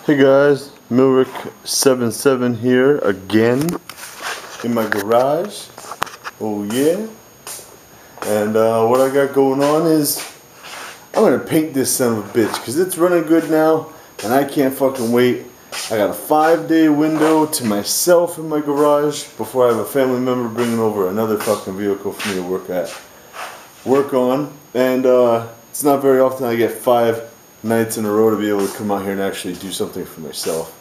Hey guys, Milrick77 here again in my garage. Oh yeah. And what I got going on is I'm gonna paint this son of a bitch because it's running good now and I can't fucking wait. I got a 5-day window to myself in my garage before I have a family member bringing over another fucking vehicle for me to work on. And it's not very often I get 5 nights in a row to be able to come out here and actually do something for myself.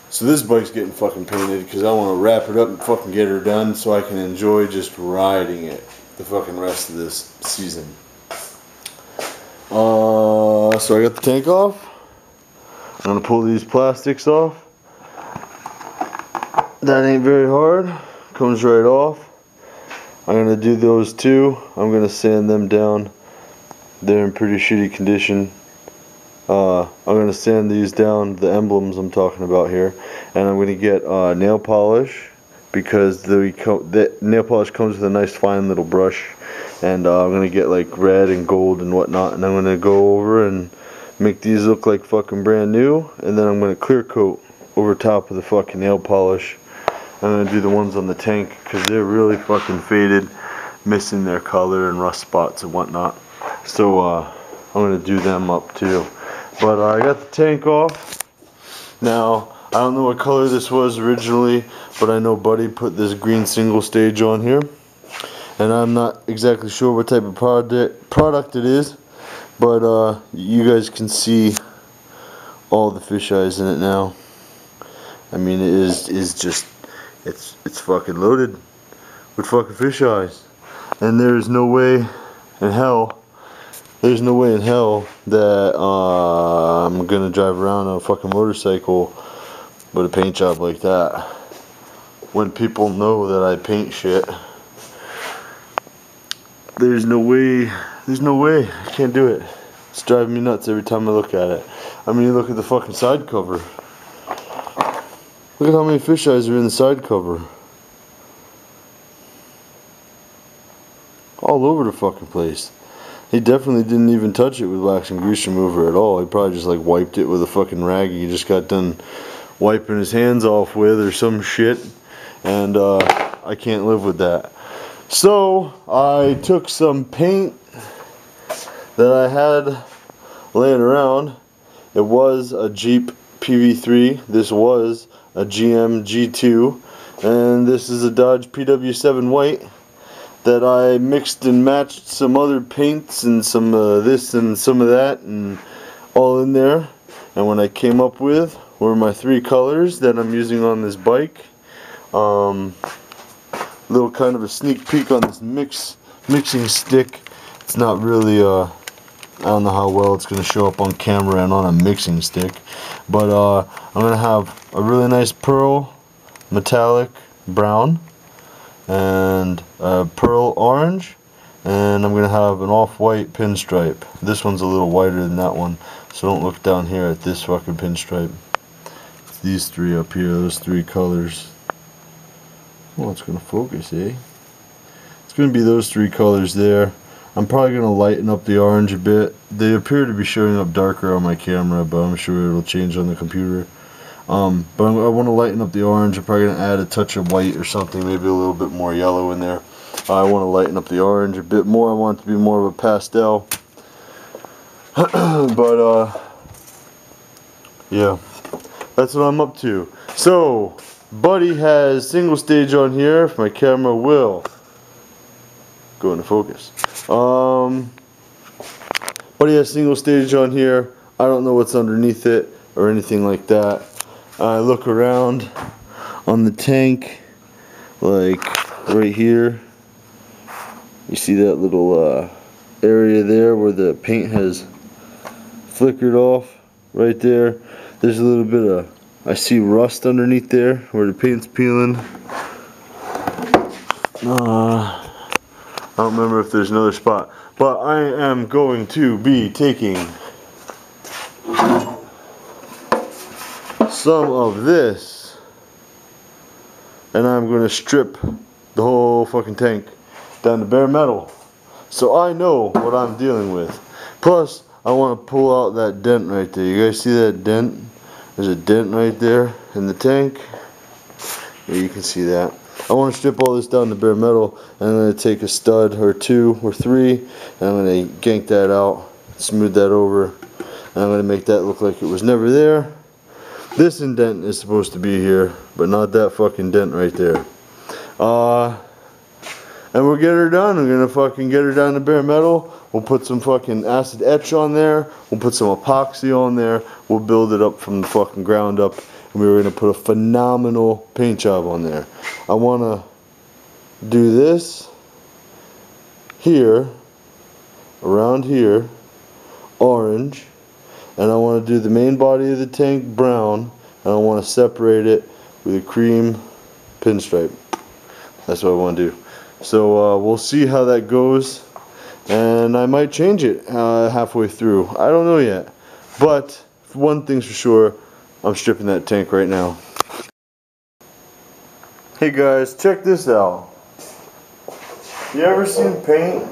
So this bike's getting fucking painted because I want to wrap it up and fucking get her done so I can enjoy just riding it the fucking rest of this season. So I got the tank off. I'm gonna pull these plastics off. That ain't very hard. Comes right off. I'm gonna do those too. I'm gonna sand them down. They're in pretty shitty condition. I'm going to sand these down, the emblems I'm talking about here, and I'm going to get nail polish because the nail polish comes with a nice fine little brush, and I'm going to get like red and gold and whatnot, and I'm going to go over and make these look like fucking brand new, and then I'm going to clear coat over top of the fucking nail polish. I'm going to do the ones on the tank because they're really fucking faded, missing their color and rust spots and whatnot, so I'm going to do them up too. But I got the tank off. Now, I don't know what color this was originally, but I know Buddy put this green single stage on here. And I'm not exactly sure what type of product it is, but you guys can see all the fish eyes in it now. I mean, it is just, it's fucking loaded with fucking fish eyes. And there's no way in hell that I'm gonna drive around on a fucking motorcycle with a paint job like that when people know that I paint shit. There's no way, I can't do it. It's driving me nuts every time I look at it. I mean, you look at the fucking side cover. Look at how many fish eyes are in the side cover. All over the fucking place. He definitely didn't even touch it with wax and grease remover at all. He probably just like wiped it with a fucking rag he just got done wiping his hands off with or some shit. And I can't live with that. So I took some paint that I had laying around. It was a Jeep PV3. This was a GM G2. And this is a Dodge PW7 white that I mixed and matched some other paints and some this and some of that and all in there. And what I came up with were my 3 colors that I'm using on this bike. Little kind of a sneak peek on this mixing stick. It's not really I don't know how well it's going to show up on camera and on a mixing stick, but I'm going to have a really nice pearl metallic brown and a pearl orange, and I'm gonna have an off-white pinstripe. This one's a little whiter than that one, so don't look down here at this fucking pinstripe. It's these 3 up here, those 3 colors. Oh, it's gonna focus, eh? It's gonna be those 3 colors there. I'm probably gonna lighten up the orange a bit. They appear to be showing up darker on my camera, but I'm sure it'll change on the computer. But I want to lighten up the orange. I'm probably going to add a touch of white or something, maybe a little bit more yellow in there. I want to lighten up the orange a bit more. I want it to be more of a pastel. But yeah, that's what I'm up to. So Buddy has single stage on here, if my camera will go into focus. Buddy has single stage on here. I don't know what's underneath it or anything like that. I look around on the tank, like right here. You see that little area there where the paint has flickered off? Right there. There's a little bit of, I see rust underneath there where the paint's peeling. I don't remember if there's another spot, but I am going to be taking some of this and I'm going to strip the whole fucking tank down to bare metal so I know what I'm dealing with. Plus I want to pull out that dent right there. You guys see that dent? There's a dent right there in the tank. Yeah, you can see that. I want to strip all this down to bare metal, and I'm going to take a stud or 2 or 3, and I'm going to gank that out, smooth that over, and I'm going to make that look like it was never there. This indent is supposed to be here, but not that fucking dent right there. And we'll get her done. We're gonna fucking get her down to bare metal. We'll put some fucking acid etch on there. We'll put some epoxy on there. We'll build it up from the fucking ground up. And we're gonna put a phenomenal paint job on there. I wanna do this here, around here, orange. And I wanna do the main body of the tank brown. And I wanna separate it with a cream pinstripe. That's what I wanna do. So we'll see how that goes, and I might change it halfway through. I don't know yet, but one thing's for sure, I'm stripping that tank right now. Hey guys, check this out. You ever seen paint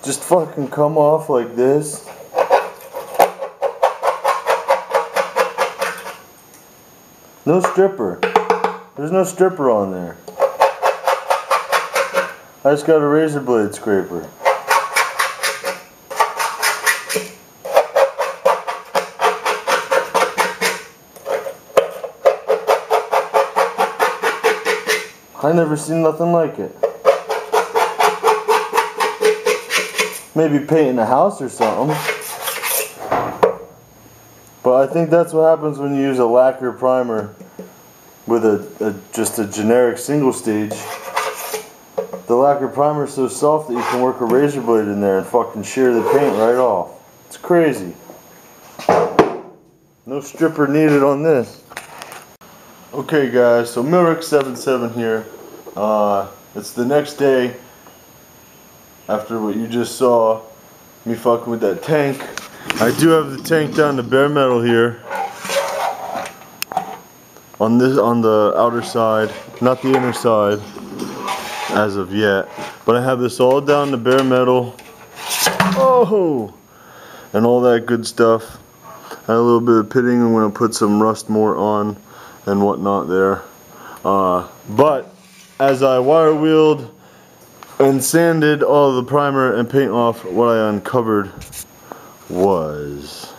just fucking come off like this? No stripper. There's no stripper on there. I just got a razor blade scraper. I never seen nothing like it. Maybe painting a house or something. But I think that's what happens when you use a lacquer primer with just a generic single stage. The lacquer primer is so soft that you can work a razor blade in there and fucking shear the paint right off. It's crazy. No stripper needed on this. Okay guys, so Milrick77 here. It's the next day after what you just saw me fucking with that tank. I do have the tank down to bare metal here. On the outer side, not the inner side as of yet, but I have this all down to bare metal. Oh, and all that good stuff. And a little bit of pitting. I'm going to put some rust more on and whatnot there. But as I wire wheeled and sanded all the primer and paint off, what I uncovered was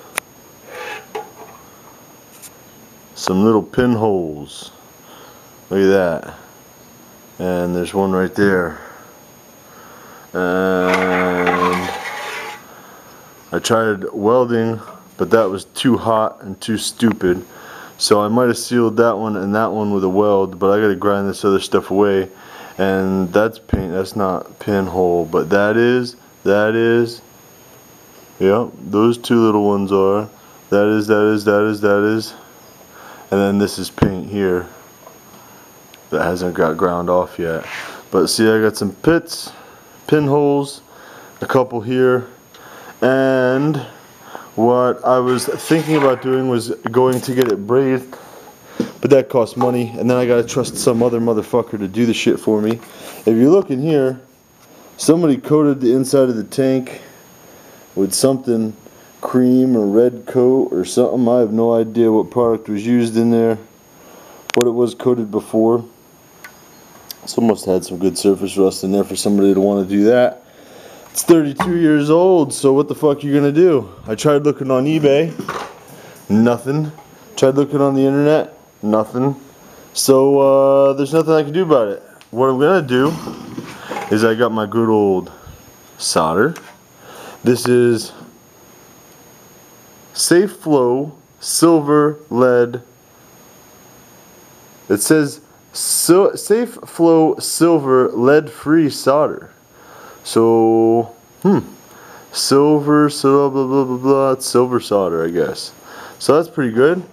some little pinholes. Look at that. And there's one right there. And I tried welding, but that was too hot and too stupid. So I might have sealed that one and that one with a weld, but I gotta grind this other stuff away. And that's paint, that's not pinhole, but that is, yep, those two little ones are. That is. And then this is paint here that hasn't got ground off yet. But see, I got some pits, pinholes, a couple here, and what I was thinking about doing was going to get it brazed, but that costs money, and then I gotta trust some other motherfucker to do the shit for me. If you look in here, somebody coated the inside of the tank with something cream or red coat or something. I have no idea what product was used in there, what it was coated before. So must have had some good surface rust in there for somebody to want to do that. It's 32 years old, so what the fuck you gonna do? I tried looking on eBay, nothing. Tried looking on the internet, nothing. So there's nothing I can do about it. What I'm gonna do is I got my good old solder. This is Safe Flow Silver Lead. It says Safe Flow Silver Lead Free Solder. So, silver, so blah blah blah blah. It's silver solder, I guess. So that's pretty good.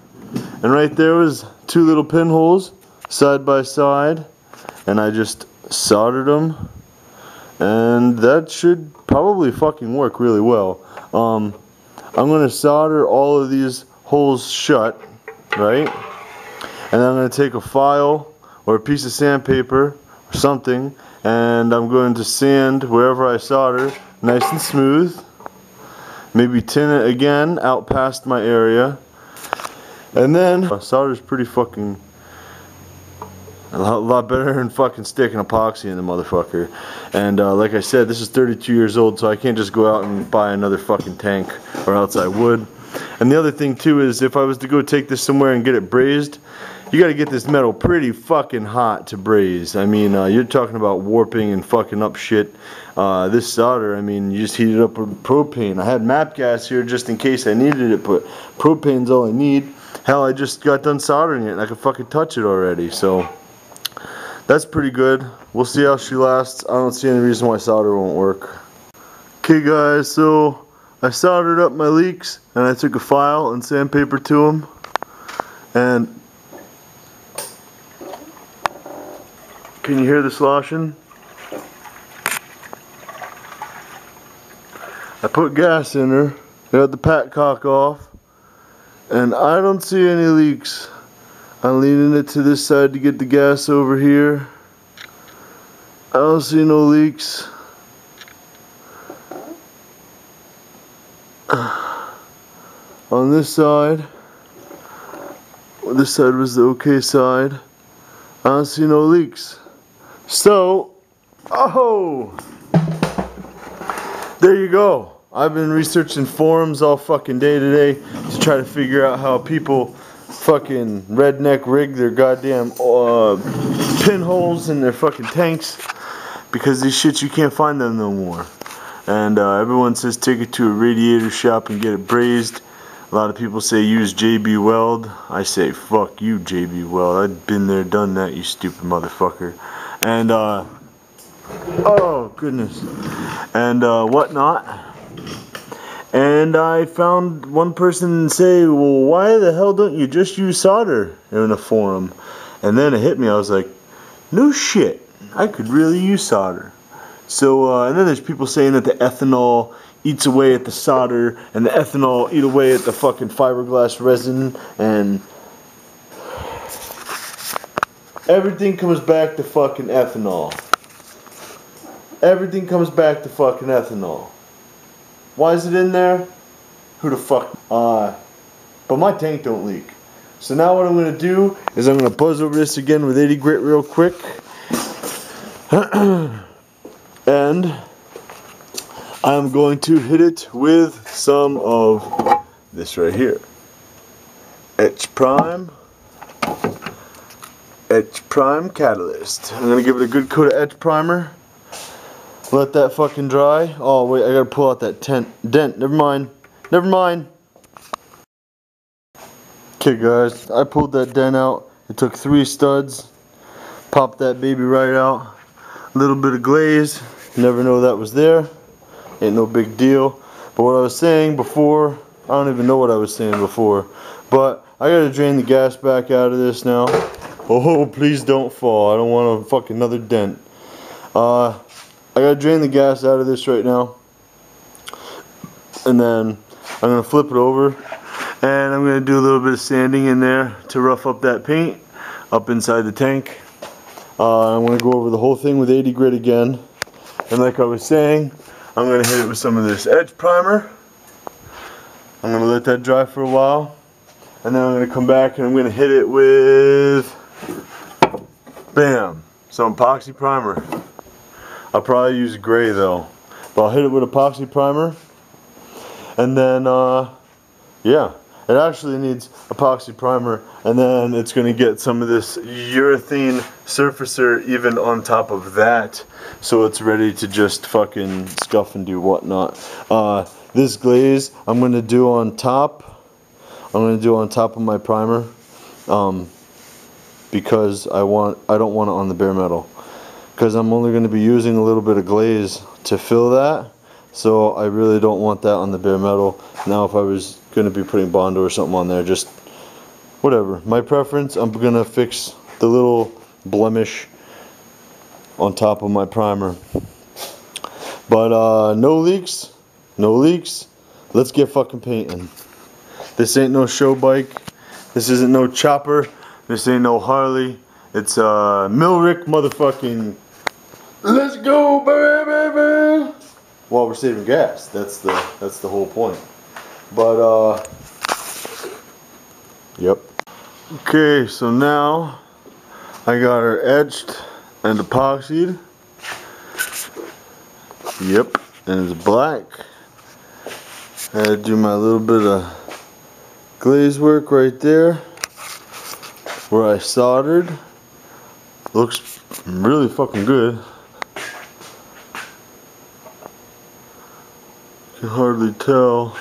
And right there was two little pinholes side by side, and I just soldered them, and that should probably fucking work really well. I'm gonna solder all of these holes shut, right? And then I'm gonna take a file or a piece of sandpaper or something, and I'm going to sand wherever I solder nice and smooth. maybe tin it again out past my area. And then solder's pretty fucking a lot better than fucking sticking epoxy in the motherfucker. And like I said, this is 32 years old, so I can't just go out and buy another fucking tank, or else I would. And the other thing too is, if I was to go take this somewhere and get it brazed, you gotta get this metal pretty fucking hot to braze. I mean, you're talking about warping and fucking up shit. This solder, I mean, you just heat it up with propane. I had MAP gas here just in case I needed it, but propane's all I need. Hell, I just got done soldering it and I could fucking touch it already, so that's pretty good. We'll see how she lasts. I don't see any reason why solder won't work. Okay guys, so I soldered up my leaks and I took a file and sandpaper to them. And can you hear the sloshing? I put gas in her, got the patcock off, and I don't see any leaks. I'm leaning it to this side to get the gas over here. I don't see no leaks. On this side was the okay side. I don't see no leaks. So, oh, there you go. I've been researching forums all fucking day today to try to figure out how people fucking redneck rig their goddamn pinholes in their fucking tanks, because these shits, you can't find them no more. And everyone says take it to a radiator shop and get it brazed. A lot of people say use JB Weld. I say fuck you, JB Weld. I've been there, done that, you stupid motherfucker. And oh goodness, and whatnot. And I found one person say, well, why the hell don't you just use solder in a forum? And then it hit me, I was like, no shit, I could really use solder. So, and then there's people saying that the ethanol eats away at the solder, and the ethanol eat away at the fucking fiberglass resin, and everything comes back to fucking ethanol. Everything comes back to fucking ethanol. Why is it in there? Who the fuck? But my tank don't leak. So now what I'm going to do is I'm going to buzz over this again with 80 grit real quick. And I'm going to hit it with some of this right here. Etch Prime Catalyst. I'm going to give it a good coat of Etch Primer. Let that fucking dry. Oh wait, I gotta pull out that dent. Never mind. Okay guys, I pulled that dent out. It took 3 studs. Popped that baby right out. A little bit of glaze. Never know that was there. Ain't no big deal. But what I was saying before, I don't even know what I was saying before. But I gotta drain the gas back out of this now. Oh, please don't fall. I don't want a fucking another dent. I gotta drain the gas out of this right now, and then I'm gonna flip it over, and I'm gonna do a little bit of sanding in there to rough up that paint up inside the tank. I'm gonna go over the whole thing with 80 grit again, and like I was saying, I'm gonna hit it with some of this Etch Primer. I'm gonna let that dry for a while, and then I'm gonna come back and I'm gonna hit it with, bam, some epoxy primer. I'll probably use gray though, but I'll hit it with epoxy primer, and then yeah, it actually needs epoxy primer, and then it's going to get some of this urethane surfacer even on top of that, so it's ready to just fucking scuff and do whatnot. This glaze I'm going to do on top. I'm going to do on top of my primer, because I don't want it on the bare metal. Because I'm only going to be using a little bit of glaze to fill that, so I really don't want that on the bare metal. Now if I was going to be putting Bondo or something on there, just whatever. My preference, I'm going to fix the little blemish on top of my primer. But no leaks, let's get fucking painting. This ain't no show bike, this isn't no chopper, this ain't no Harley, it's Millrick motherfucking. Let's go, baby! while we're saving gas. That's the whole point. But yep. Okay, so now I got her etched and epoxied. Yep, and it's black. I had to do my little bit of glaze work right there where I soldered. Looks really fucking good. You can hardly tell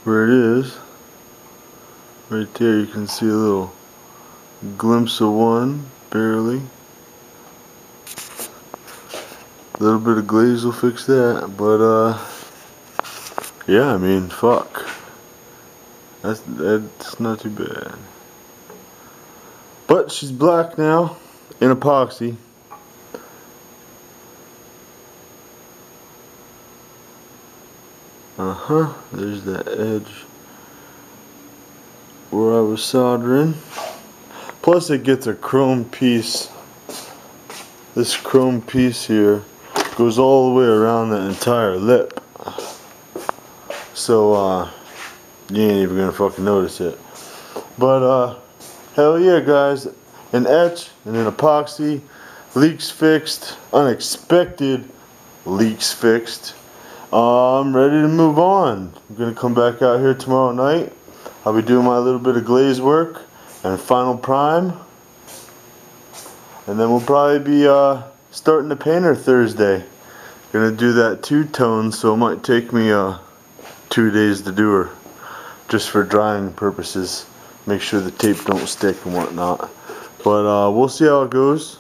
where it is. Right there you can see a little glimpse of one, barely. A little bit of glaze will fix that, but yeah, I mean, fuck. That's not too bad. But she's black now, in epoxy. There's that edge where I was soldering. Plus it gets a chrome piece. This chrome piece here goes all the way around the entire lip. So you ain't even gonna fucking notice it. But hell yeah, guys. An etch and an epoxy. Leaks fixed. Unexpected leaks fixed. I'm ready to move on. I'm gonna come back out here tomorrow night. I'll be doing my little bit of glaze work and final prime. And then we'll probably be starting to paint her Thursday. Gonna do that two-tone, so it might take me 2 days to do her. Just for drying purposes. Make sure the tape don't stick and whatnot. But we'll see how it goes.